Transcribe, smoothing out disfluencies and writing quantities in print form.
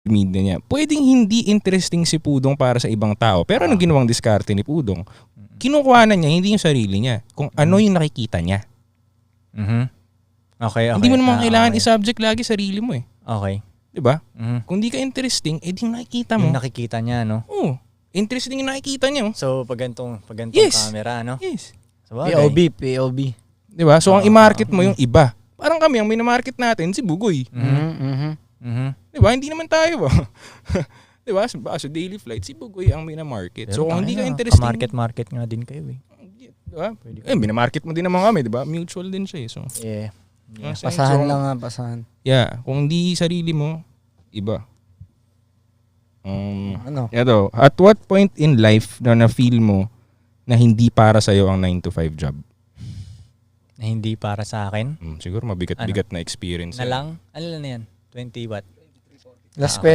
media niya. Pwedeng hindi interesting si Pudong para sa ibang tao. Pero anong ginawang diskarte ni Pudong? Kinukuha na niya, hindi yung sarili niya. Kung ano yung nakikita niya. Okay. Hindi mo naman kailangan i-subject lagi sarili mo eh. Okay. Diba? Kung di ka interesting, edi yung nakikita mo. Yung nakikita niya, no? Oo. Interesting yung nakikita niya. So, pag ganitong Yes. camera, no? Yes. Sabagay. POV. Diba? So, ang i-market mo yung iba. Parang kami, ang minamarket natin, si Bugoy. Diba? Hindi naman tayo. Diba? So, daily flight, si Bugoy ang minamarket. So, kung hindi ka interesting... Market nga din kayo eh. Diba? Minamarket mo din naman kami, diba? Mutual din siya eh. So, Yeah. Pasahan lang nga, pasahan. Yeah. Kung hindi sarili mo, iba. Ano? Ito, at what point in life na na-feel mo na hindi para sa'yo ang 9 to 5 job? Na hindi para sa akin. Siguro mabigat-bigat na experience. Na lang? Ano lang na yan? 20 what? Last